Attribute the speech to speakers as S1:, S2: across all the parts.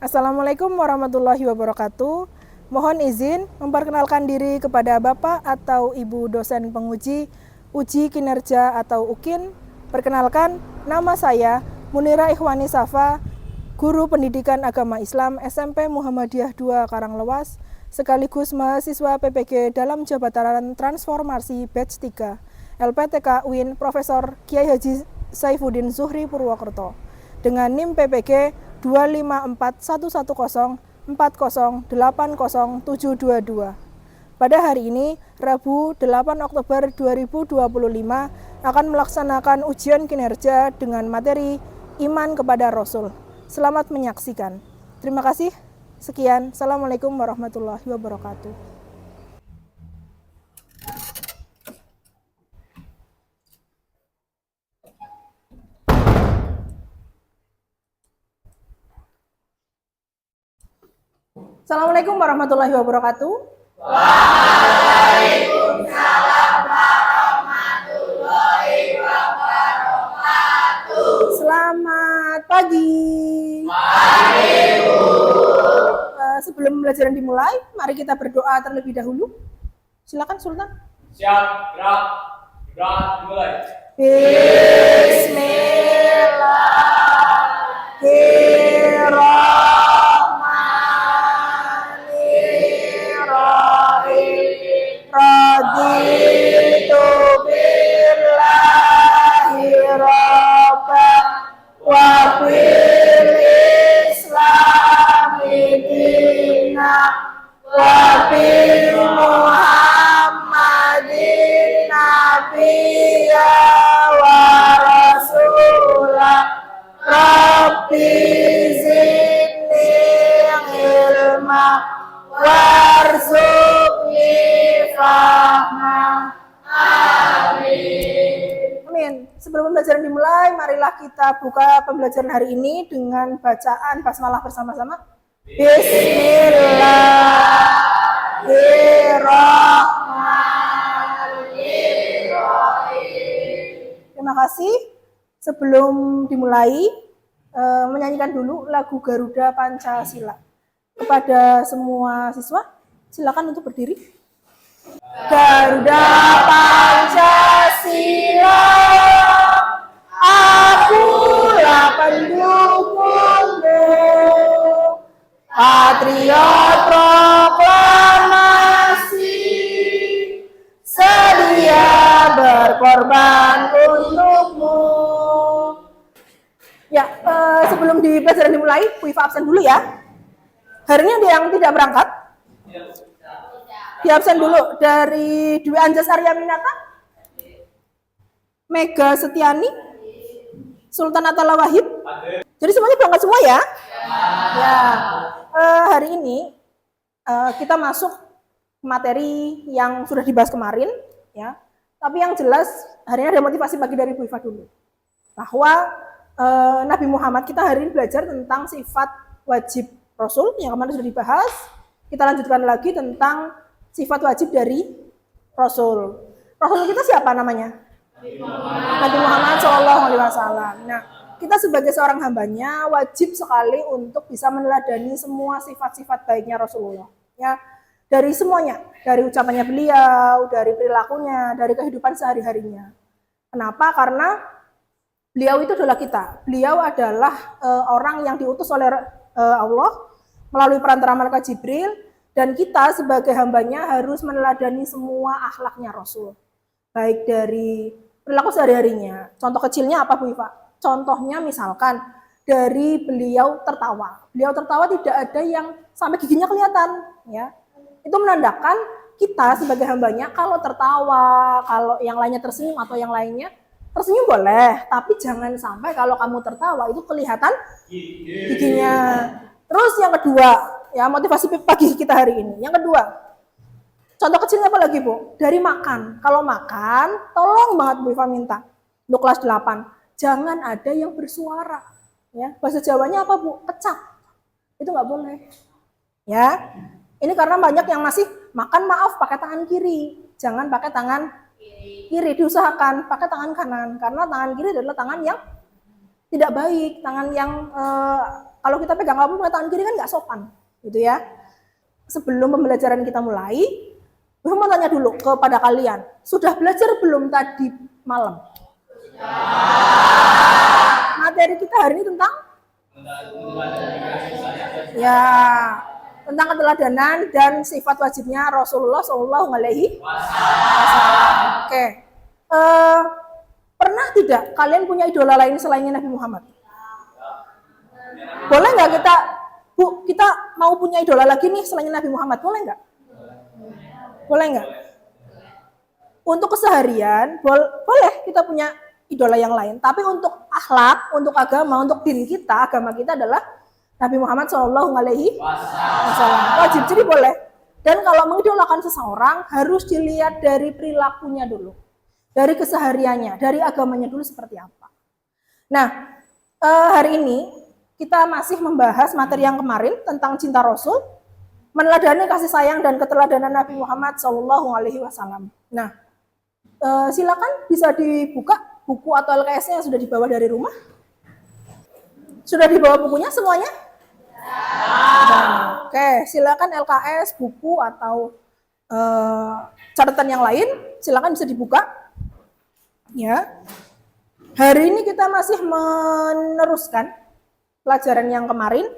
S1: Assalamualaikum warahmatullahi wabarakatuh. Mohon izin memperkenalkan diri kepada Bapak atau Ibu dosen penguji uji kinerja atau UKIN. Perkenalkan, nama saya Munira Ikhwani Safa, Guru Pendidikan Agama Islam SMP Muhammadiyah 2 Karanglewas, sekaligus mahasiswa PPG dalam Jabatan Transformasi Batch 3, LPTK UIN Profesor Kiai Haji Saifuddin Zuhri Purwokerto, dengan NIM PPG 2541140807072. Pada hari ini, Rabu 8 Oktober 2025, akan melaksanakan ujian kinerja dengan materi Iman kepada Rasul. Selamat menyaksikan. Terima kasih. Sekian. Assalamualaikum warahmatullahi wabarakatuh. Assalamualaikum warahmatullahi wabarakatuh.
S2: Waalaikumsalam warahmatullahi wabarakatuh.
S1: Selamat pagi.
S2: Pagi, Bu.
S1: Sebelum pembelajaran dimulai, mari kita berdoa terlebih dahulu. Silakan Sultan.
S2: Siap, gerak. Gerak, dimulai.
S1: Bismillahirrahmanirrahim. Raditu billahi rabban wa bil islami dinan wa bi Muhammadin nabiyya wa rasulah. Rabbi zidni ilma warzuqni fahma. Amin. Amin. Sebelum pembelajaran dimulai, marilah kita buka pembelajaran hari ini dengan bacaan basmalah bersama-sama. Bismillahirrahmanirrahim. Terima kasih. Sebelum dimulai, menyanyikan dulu lagu Garuda Pancasila. Kepada semua siswa, silakan untuk berdiri. Garuda Pancasila, akulah pendukungmu, patriot proklamasi, sedia berkorban untukmu. Ya, sebelum di pelajaran dimulai, Bu Iva absen dulu ya. Hari ini ada yang tidak berangkat? Di absen dulu. Dari Dwi Anjas Arya Minata, Mega Setiani, Sultan Atala Wahid. Jadi semuanya berangkat semua ya? Ya. Hari ini kita masuk materi yang sudah dibahas kemarin, ya. Tapi yang jelas hari ini ada motivasi bagi dari Bu Iva dulu, bahwa Nabi Muhammad, kita hari ini belajar tentang sifat wajib Rasul yang kemarin sudah dibahas. Kita lanjutkan lagi tentang sifat wajib dari Rasul. Rasul kita siapa namanya? Nabi Muhammad SAW. Nah, kita sebagai seorang hambanya wajib sekali untuk bisa meneladani semua sifat-sifat baiknya Rasulullah. Ya, dari semuanya, dari ucapannya beliau, dari perilakunya, dari kehidupan sehari-harinya. Kenapa? Karena beliau itu adalah kita. Beliau adalah orang yang diutus oleh Allah melalui perantara malaikat Jibril, dan kita sebagai hambanya harus meneladani semua akhlaknya Rasul. Baik dari perilaku sehari-harinya. Contoh kecilnya apa, Bu Iva? Contohnya misalkan dari beliau tertawa. Beliau tertawa tidak ada yang sampai giginya kelihatan, ya. Itu menandakan kita sebagai hambanya kalau tertawa, kalau yang lainnya tersenyum atau yang lainnya tersenyum boleh, tapi jangan sampai kalau kamu tertawa itu kelihatan giginya. Terus yang kedua, ya, motivasi pagi kita hari ini. Yang kedua, contoh kecilnya apa lagi, Bu? Dari makan. Kalau makan, tolong banget Bu Iva minta untuk kelas 8, jangan ada yang bersuara. Ya, bahasa Jawanya apa, Bu? Kecap. Itu nggak boleh. Ya, ini karena banyak yang masih makan, maaf, pakai tangan kiri. Jangan pakai tangan kiri, diusahakan pakai tangan kanan, karena tangan kiri adalah tangan yang tidak baik, tangan yang Kalau kita pegang amplop pakai tangan kiri kan nggak sopan, gitu ya. Sebelum pembelajaran kita mulai, gue mau tanya dulu kepada kalian, sudah belajar belum tadi malam? Materi kita hari ini tentang ya, tentang keteladanan dan sifat wajibnya Rasulullah Shallallahu Alaihi Wasallam. Oke, pernah tidak kalian punya idola lain selain Nabi Muhammad? Boleh nggak kita mau punya idola lagi nih selain Nabi Muhammad? Boleh nggak? Boleh nggak? Untuk keseharian boleh kita punya idola yang lain. Tapi untuk akhlak, untuk agama, untuk din kita, agama kita adalah Nabi Muhammad Shallallahu Alaihi Wasallam. Wajib, jadi boleh. Dan kalau mengidolakan seseorang harus dilihat dari perilakunya dulu, dari kesehariannya, dari agamanya dulu seperti apa. Nah, hari ini kita masih membahas materi yang kemarin tentang cinta Rasul, meneladani kasih sayang dan keteladanan Nabi Muhammad Shallallahu Alaihi Wasallam. Nah, silakan bisa dibuka buku atau LKS-nya yang sudah dibawa dari rumah. Sudah dibawa bukunya semuanya? Nah, oke, silakan LKS, buku atau catatan yang lain, silakan bisa dibuka. Ya, hari ini kita masih meneruskan pelajaran yang kemarin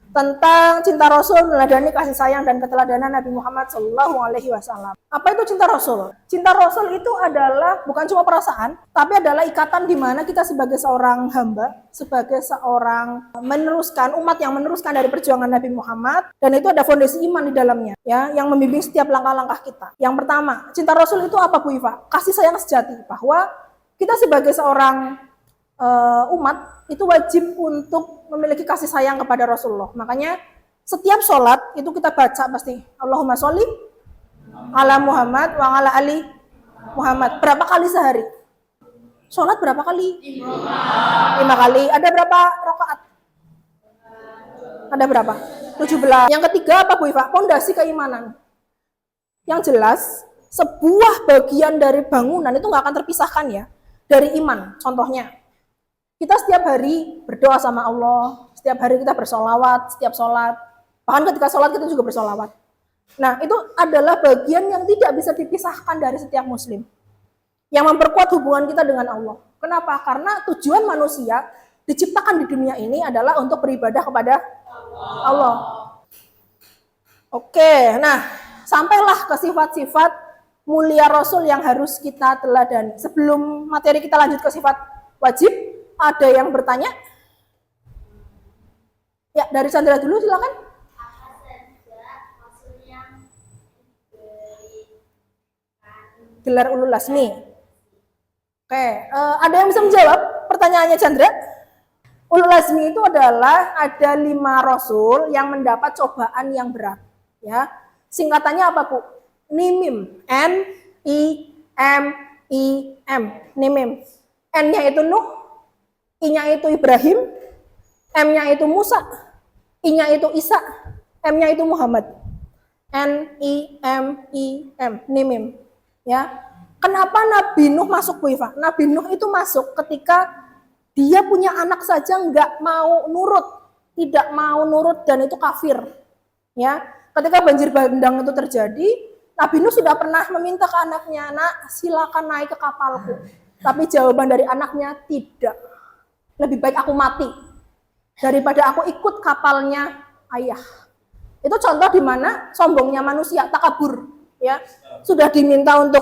S1: tentang cinta Rasul, meneladani kasih sayang dan keteladanan Nabi Muhammad Shallallahu Alaihi Wasallam. Apa itu cinta Rasul? Cinta Rasul itu adalah bukan cuma perasaan, tapi adalah ikatan di mana kita sebagai seorang hamba, sebagai seorang umat yang meneruskan dari perjuangan Nabi Muhammad, dan itu ada fondasi iman di dalamnya, ya, yang membimbing setiap langkah-langkah kita. Yang pertama, cinta Rasul itu apa, Bu Iva? Kasih sayang sejati, bahwa kita sebagai seorang umat itu wajib untuk memiliki kasih sayang kepada Rasulullah. Makanya setiap sholat itu kita baca pasti Allahumma sholli ala Muhammad wa ala ali Muhammad. Berapa kali sehari? Sholat berapa kali? 5 kali. Ada berapa rakaat? Ada berapa? 17. Yang ketiga apa, Bu Iva? Pondasi keimanan. Yang jelas sebuah bagian dari bangunan itu nggak akan terpisahkan ya dari iman. Contohnya, kita setiap hari berdoa sama Allah, setiap hari kita bersolawat, setiap sholat, bahkan ketika sholat kita juga bersolawat. Nah, itu adalah bagian yang tidak bisa dipisahkan dari setiap muslim, yang memperkuat hubungan kita dengan Allah. Kenapa? Karena tujuan manusia diciptakan di dunia ini adalah untuk beribadah kepada Allah. Oke, nah sampailah ke sifat-sifat mulia Rasul yang harus kita teladani. Sebelum materi kita lanjut ke sifat wajib, ada yang bertanya? Ya, dari Sandra dulu silakan. Gelar ulul azmi. Oke, ada yang bisa menjawab pertanyaannya Chandra? Ulul azmi itu adalah ada 5 rasul yang mendapat cobaan yang berat. Ya, singkatannya apa, Bu? Nimim. N-I-M-I-M. Nimim. N-nya itu Nuh, I-nya itu Ibrahim, M-nya itu Musa, I-nya itu Isa, M-nya itu Muhammad. N-I-M-I-M, Nimim. Ya. Kenapa Nabi Nuh masuk, Bu Iva? Nabi Nuh itu masuk ketika dia punya anak saja nggak mau nurut, tidak mau nurut dan itu kafir. Ya. Ketika banjir bandang itu terjadi, Nabi Nuh sudah pernah meminta ke anaknya, "Nak, silakan naik ke kapalku." Tapi jawaban dari anaknya, tidak. Lebih baik aku mati daripada aku ikut kapalnya ayah. Itu contoh di mana sombongnya manusia, takabur, ya. Sudah diminta untuk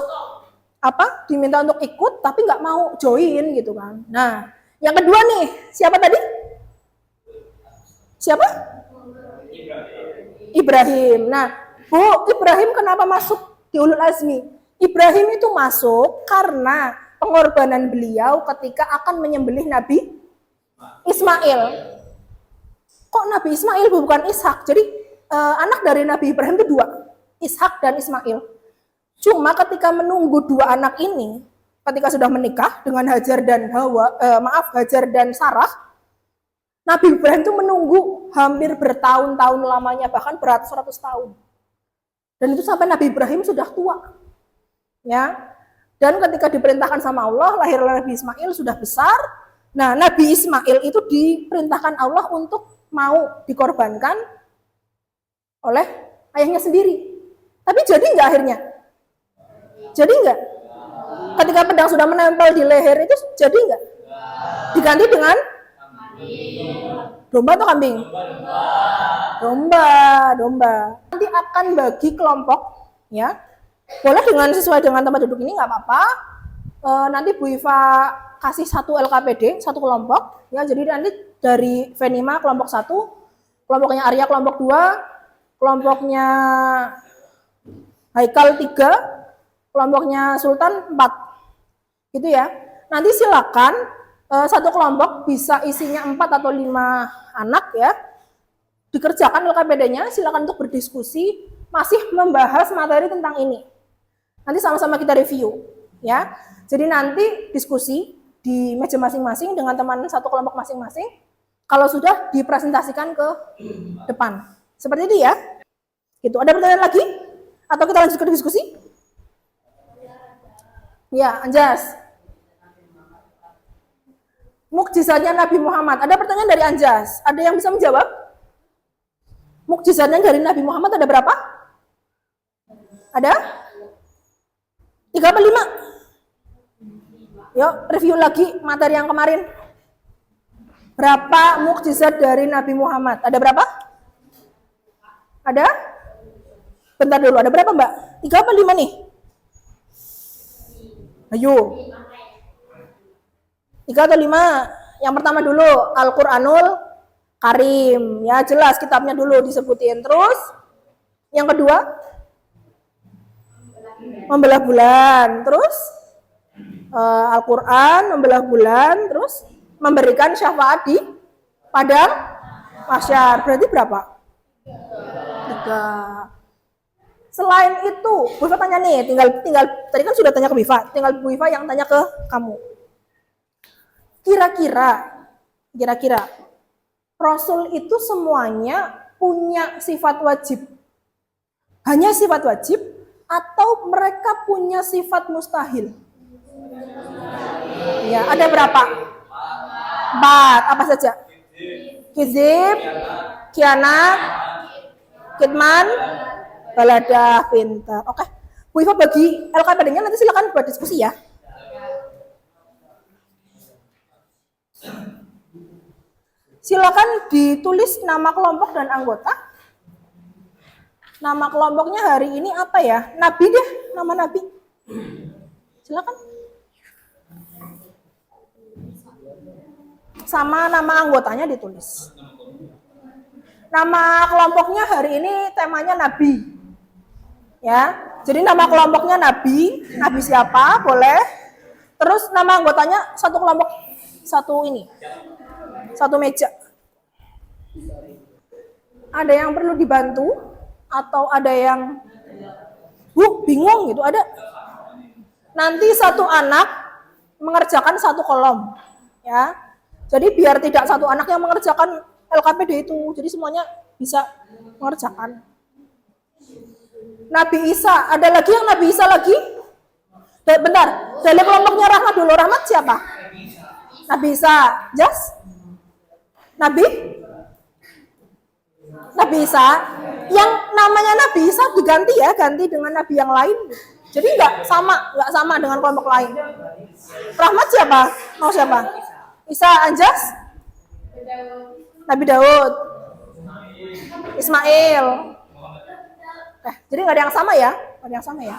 S1: apa? Diminta untuk ikut tapi nggak mau join gitu kan. Nah, yang kedua nih, siapa tadi? Siapa? Ibrahim. Nah, Bu, Ibrahim kenapa masuk di ulul azmi? Ibrahim itu masuk karena pengorbanan beliau ketika akan menyembelih Nabi Ismail. Kok Nabi Ismail bukan Ishak? Jadi anak dari Nabi Ibrahim itu 2, Ishak dan Ismail. Cuma ketika menunggu 2 anak ini, ketika sudah menikah dengan Hajar dan Hajar dan Sarah, Nabi Ibrahim itu menunggu hampir bertahun-tahun lamanya, bahkan beratus-ratus tahun. Dan itu sampai Nabi Ibrahim sudah tua. Ya. Dan ketika diperintahkan sama Allah, lahirlah Nabi Ismail sudah besar. Nah, Nabi Ismail itu diperintahkan Allah untuk mau dikorbankan oleh ayahnya sendiri. Tapi jadi nggak akhirnya? Jadi nggak? Ketika pedang sudah menempel di leher itu jadi nggak? Diganti dengan domba atau kambing? Domba. Nanti akan bagi kelompok, ya. Boleh sesuai dengan tempat duduk ini nggak apa-apa. Nanti Bu Iva kasih 1 LKPD, 1 kelompok, ya. Jadi nanti dari Venima kelompok 1, kelompoknya Arya kelompok 2, kelompoknya Haikal 3, kelompoknya Sultan 4, gitu ya. Nanti silakan 1 kelompok bisa isinya 4 atau 5 anak, ya. Dikerjakan LKPD-nya, silakan untuk berdiskusi, masih membahas materi tentang ini. Nanti sama-sama kita review, ya. Jadi nanti diskusi di meja masing-masing dengan teman 1 kelompok masing-masing. Kalau sudah dipresentasikan ke depan, seperti itu ya. Gitu. Ada pertanyaan lagi? Atau kita lanjut ke diskusi? Ya, Anjas. Mukjizatnya Nabi Muhammad. Ada pertanyaan dari Anjas. Ada yang bisa menjawab? Mukjizatnya dari Nabi Muhammad ada berapa? Ada? 3 apa 5? Yuk, review lagi materi yang kemarin. Berapa mukjizat dari Nabi Muhammad? Ada berapa? Ada? Bentar dulu, ada berapa Mbak? 3 apa 5 nih? Ayo. 3 atau 5? Yang pertama dulu, Al-Quranul Karim. Ya, jelas kitabnya dulu disebutin. Terus, yang kedua? Membelah bulan. Terus, Al-Quran, membelah bulan. Terus, memberikan syafaat di padang mahsyar. Berarti berapa? 3. Selain itu, Bu Iva tanya nih, tinggal tadi kan sudah tanya ke Bu Iva, tinggal Bu Iva yang tanya ke kamu. Kira-kira Rasul itu semuanya punya sifat wajib. Hanya sifat wajib atau mereka punya sifat mustahil? Ya, ada berapa? 4. Apa saja? Kizib, kianat, kitman, baladah, pintar. Oke. Bu Iva bagi LKPD-nya, nanti silakan buat diskusi ya. Silakan ditulis nama kelompok dan anggota. Nama kelompoknya hari ini apa ya? Nabi deh, nama Nabi. Silakan. Sama nama anggotanya ditulis. Nama kelompoknya hari ini temanya Nabi. Ya. Jadi nama kelompoknya Nabi. Nabi siapa? Boleh. Terus nama anggotanya 1 kelompok, 1 ini. 1 meja. Ada yang perlu dibantu atau ada yang bingung gitu, ada. Nanti 1 anak mengerjakan 1 kolom, ya. Jadi biar tidak 1 anak yang mengerjakan LKPD itu, jadi semuanya bisa mengerjakan. Nabi Isa, ada lagi yang Nabi Isa lagi? Bentar, dari kelompoknya Rahmat dulu. Rahmat siapa? Nabi Isa, Jas? Nabi Isa, yang namanya Nabi Isa diganti ya, ganti dengan Nabi yang lain. Jadi nggak sama dengan kelompok lain. Rahmat siapa? Mau siapa? Isa, Anjas? Nabi Daud, Ismail. Jadi nggak ada yang sama ya? Nggak ada yang sama ya?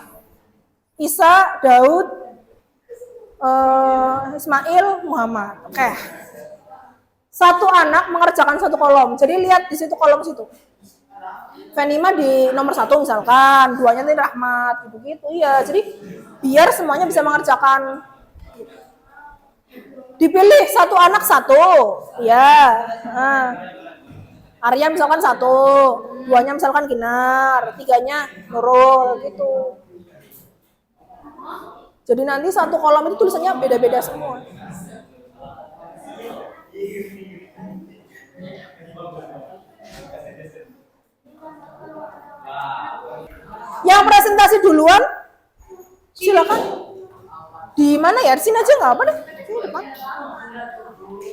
S1: Isa, Daud, Ismail, Muhammad. Oke. 1 anak mengerjakan 1 kolom. Jadi lihat di situ kolom situ. Venima di nomor 1 misalkan, 2-nya nanti Rahmat, gitu-gitu. Iya, jadi biar semuanya bisa mengerjakan. Dipilih 1 anak 1, ya. Nah. Arya misalkan 1, 2-nya misalkan Kinar, 3-nya Nurul, gitu. Jadi nanti 1 kolom itu tulisannya beda-beda semua. Yang presentasi duluan, silakan. Di mana ya? Di sini aja nggak apa deh. Sini depan.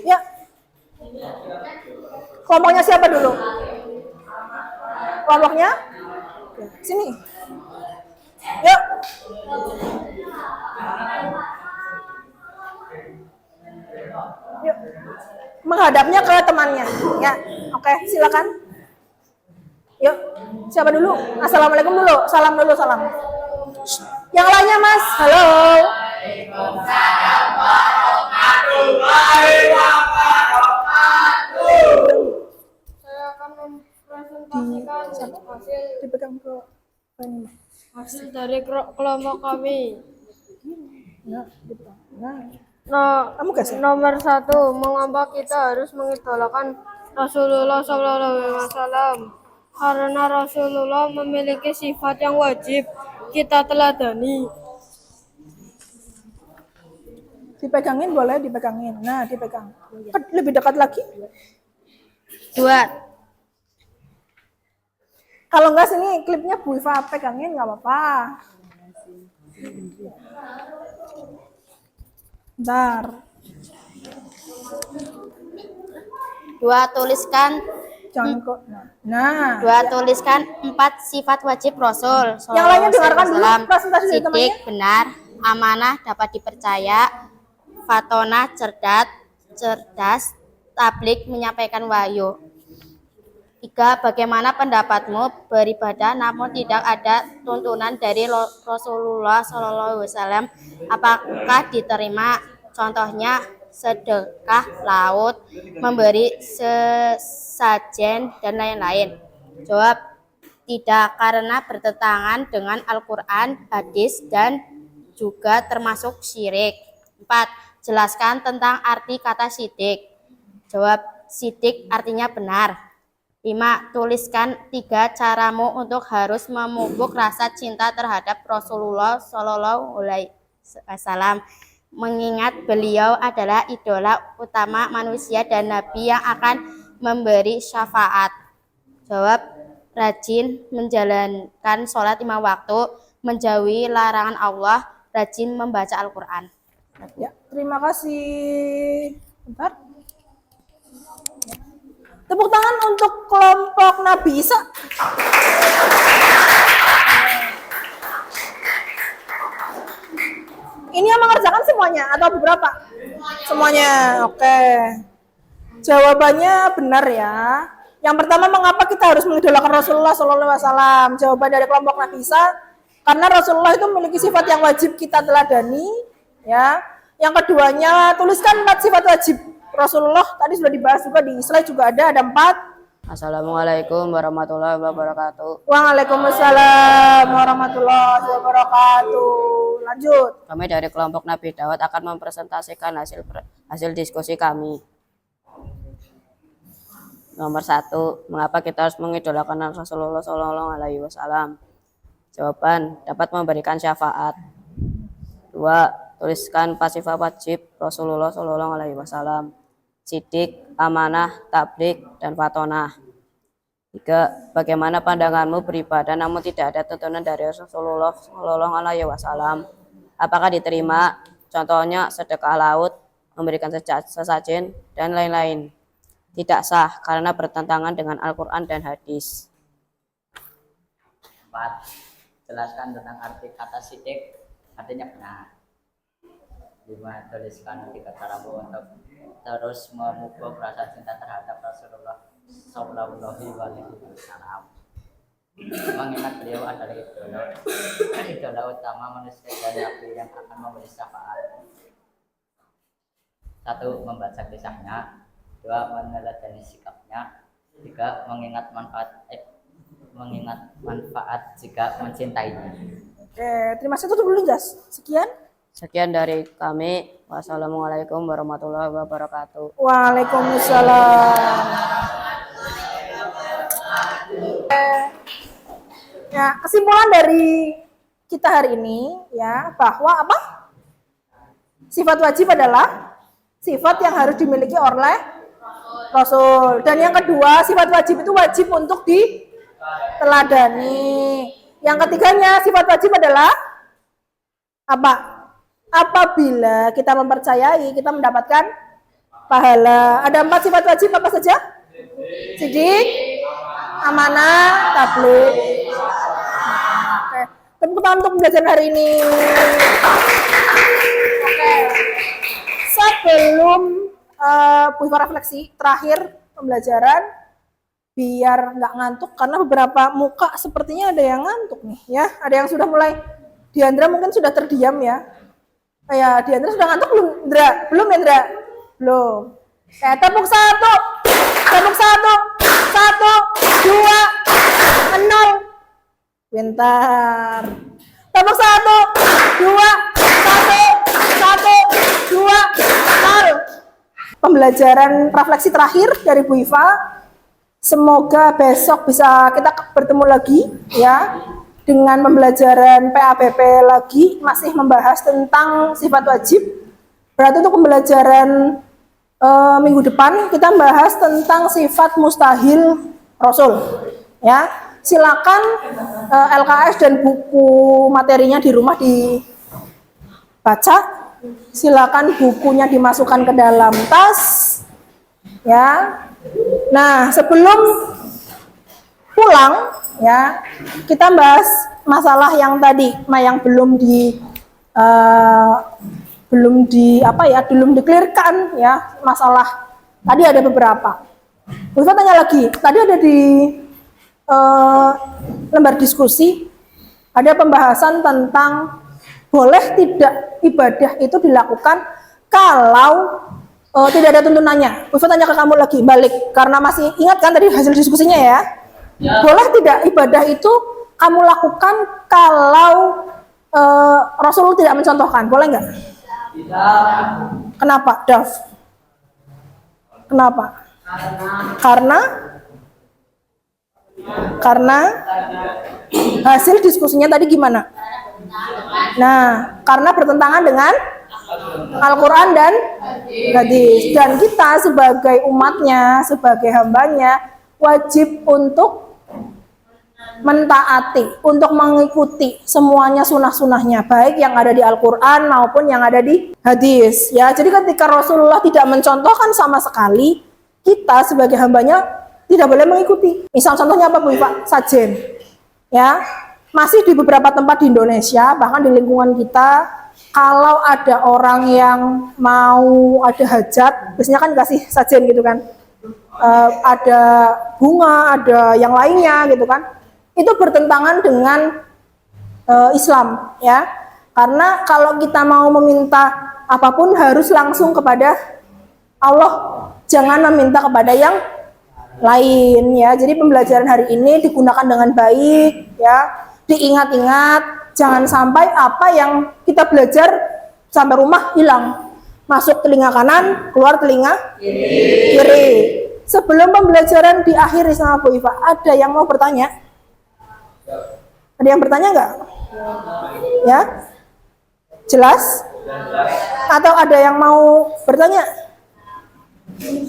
S1: Ya. Kelompoknya siapa dulu? Kelompoknya? Sini. Yuk. Yuk. Menghadapnya ke temannya. Ya, oke, silakan. Yuk, siapa dulu? Assalamualaikum dulu. Salam dulu, salam. Yang lainnya, Mas. Halo.
S3: Saya akan mempresentasikan
S1: Dipegang ke
S3: hasil dari kelompok kami.
S1: Nah, dipegang. Nah,
S3: Nah,
S1: kamu kasih.
S3: nomor 1, mengapa kita harus mengidolakan Rasulullah SAW? Karena Rasulullah memiliki sifat yang wajib kita teladani.
S1: Dipegangin boleh, dipegangin. Nah, dipegang. Lebih dekat lagi.
S3: 2,
S1: Kalau enggak sini klipnya Bu Iva pegangin nggak apa-apa. Bentar.
S4: 2. Tuliskan
S1: Jangan kok. Nah.
S4: 2. Tuliskan 4 sifat wajib Rasul.
S1: Yang lainnya dengarkan dulu
S4: Wasallam.
S1: presentasi dari temannya.
S4: Sidik, benar, amanah, dapat dipercaya, fatona, cerdas, tablik, menyampaikan wahyu. 3. Bagaimana pendapatmu beribadah namun tidak ada tuntunan dari Rasulullah SAW? Apakah diterima? Contohnya sedekah laut, memberi sesajen, dan lain-lain. Jawab, tidak, karena bertentangan dengan Al-Quran, hadis, dan juga termasuk syirik. 4. Jelaskan tentang arti kata sidik. Jawab, sidik artinya benar. 5. Tuliskan 3 caramu untuk harus memupuk rasa cinta terhadap Rasulullah SAW, mengingat beliau adalah idola utama manusia dan nabi yang akan memberi syafaat. Jawab, rajin menjalankan sholat 5 waktu, menjauhi larangan Allah, rajin membaca Al-Quran.
S1: Ya, terima kasih. Bentar. Tepuk tangan untuk kelompok Nabi Isa. Ini yang mengerjakan semuanya atau beberapa? Semuanya. Oke. Jawabannya benar ya. Yang pertama, mengapa kita harus mengidolakan Rasulullah SAW? Jawaban dari kelompok Nabi Isa, karena Rasulullah itu memiliki sifat yang wajib kita teladani. Ya. Yang keduanya, tuliskan 4 sifat wajib Rasulullah. Tadi sudah dibahas juga di slide juga ada 4.
S4: Assalamualaikum warahmatullahi wabarakatuh.
S1: Waalaikumsalam warahmatullahi wabarakatuh. Lanjut.
S4: Kami dari kelompok Nabi Daud akan mempresentasikan hasil diskusi kami. Nomor 1, mengapa kita harus mengidolakan Rasulullah SAW? Jawaban, dapat memberikan syafaat. 2. Tuliskan 4 sifat wajib Rasulullah SAW. Sidik, amanah, tablik, dan fatonah. 3. Bagaimana pandanganmu beribadah namun tidak ada tuntunan dari Rasulullah SAW? Apakah diterima? Contohnya sedekah laut, memberikan sesajen, dan lain-lain. Tidak sah karena bertentangan dengan Al-Quran dan hadis.
S5: 4. Jelaskan tentang arti kata sidik, artinya benar. 5. Tuliskan 3 caramu untuk terus memupuk rasa cinta terhadap Rasulullah SAW. Mengingat beliau adalah idola utama manusia dan nabi yang akan memberi syafaat. 1. Membaca kisahnya. 2. Meneladani sikapnya. 3. Mengingat manfaat jika mencintainya.
S1: Oke, terima kasih. Tutup dulu, Jas.
S4: Sekian dari kami. Wassalamualaikum warahmatullahi wabarakatuh.
S1: Waalaikumsalam. Ya, kesimpulan dari kita hari ini ya bahwa apa? Sifat wajib adalah sifat yang harus dimiliki oleh Rasul. Dan yang kedua, sifat wajib itu wajib untuk diteladani. Yang ketiganya, sifat wajib adalah apa? Apabila kita mempercayai, kita mendapatkan pahala. Ada 4 sifat wajib apa saja? sidik, amanah, tabligh. Oke, tepuk tangan untuk pembelajaran hari ini. Oke, sebelum Bu Iva refleksi terakhir pembelajaran, biar nggak ngantuk karena beberapa muka sepertinya ada yang ngantuk nih ya, ada yang sudah mulai. Diandra mungkin sudah terdiam ya. Ya, Diandra sudah ngantuk belum? Indra, belum Indra? Belum. Tepuk satu, 2, 0. Bentar. Tepuk 1, 2, 0. Pembelajaran refleksi terakhir dari Bu Iva. Semoga besok bisa kita bertemu lagi ya dengan pembelajaran PABP lagi, masih membahas tentang sifat wajib. Berarti untuk pembelajaran minggu depan kita bahas tentang sifat mustahil Rasul. Ya, silakan LKS dan buku materinya di rumah dibaca. Silakan bukunya dimasukkan ke dalam tas. Ya. Nah, sebelum pulang ya, kita bahas masalah yang tadi, yang belum dikelirkan ya, masalah tadi ada beberapa. Bisa tanya lagi, tadi ada di lembar diskusi ada pembahasan tentang boleh tidak ibadah itu dilakukan kalau tidak ada tuntunannya. Bisa tanya ke kamu lagi balik karena masih ingat kan tadi hasil diskusinya ya. Boleh tidak ibadah itu kamu lakukan kalau Rasul tidak mencontohkan? Boleh nggak?
S5: Tidak.
S1: Kenapa, Dav? Kenapa? Karena hasil diskusinya tadi gimana? Nah, karena bertentangan dengan Al-Quran dan hadis. Dan kita sebagai umatnya, sebagai hambanya, wajib untuk mentaati, untuk mengikuti semuanya sunnah-sunnahnya, baik yang ada di Al-Quran maupun yang ada di hadis. Ya, jadi ketika Rasulullah tidak mencontohkan sama sekali, kita sebagai hambanya tidak boleh mengikuti. Misal contohnya apa Bu Iva? Sajen. Ya, masih di beberapa tempat di Indonesia, bahkan di lingkungan kita, kalau ada orang yang mau ada hajat, biasanya kan kasih sajen gitu kan. Ada bunga, ada yang lainnya gitu kan. Itu bertentangan dengan Islam ya. Karena kalau kita mau meminta apapun harus langsung kepada Allah, jangan meminta kepada yang lain ya. Jadi pembelajaran hari ini digunakan dengan baik ya. Diingat-ingat, jangan sampai apa yang kita belajar sampai rumah hilang. Masuk telinga kanan, keluar telinga kiri. Sebelum pembelajaran diakhiri sama Bu Iva, ada yang mau bertanya? Ada yang bertanya nggak? Ya? Jelas? Atau ada yang mau bertanya?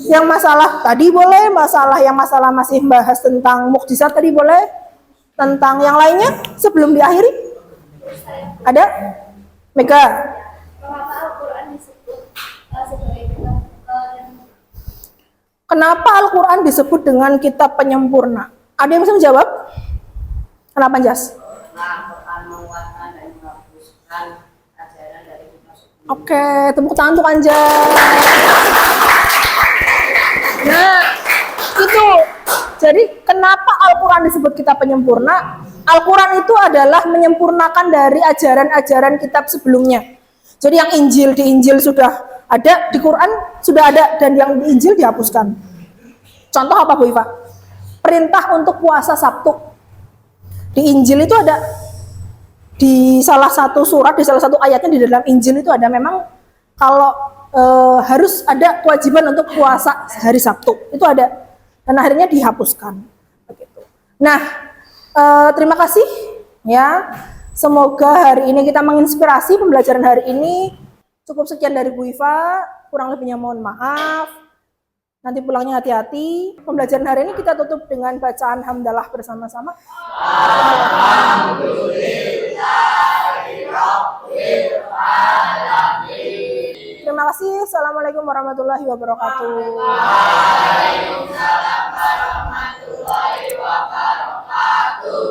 S1: Yang masalah tadi boleh, masalah masih bahas tentang mukjizat tadi boleh? Tentang yang lainnya sebelum diakhiri? Ada? Mega? Kenapa Al-Quran disebut dengan kitab penyempurna? Ada yang bisa menjawab? Kenapa, Jas? Oke, tepuk tangan untuk Anjas. Nah, itu. Jadi, kenapa Al-Quran disebut kitab penyempurna? Al-Quran itu adalah menyempurnakan dari ajaran-ajaran kitab sebelumnya. Jadi yang Injil, di Injil sudah ada, di Quran sudah ada, dan yang di Injil dihapuskan. Contoh apa Bu Iva? Perintah untuk puasa Sabtu. Di Injil itu ada, di salah satu surat, di salah satu ayatnya di dalam Injil itu ada memang kalau harus ada kewajiban untuk puasa hari Sabtu. Itu ada. Dan akhirnya dihapuskan. Begitu. Nah, terima kasih ya. Semoga hari ini kita menginspirasi pembelajaran hari ini. Cukup sekian dari Bu Iva, kurang lebihnya mohon maaf. Nanti pulangnya hati-hati. Pembelajaran hari ini kita tutup dengan bacaan hamdalah bersama-sama. Terima kasih. Assalamualaikum warahmatullahi wabarakatuh.
S2: wabarakatuh.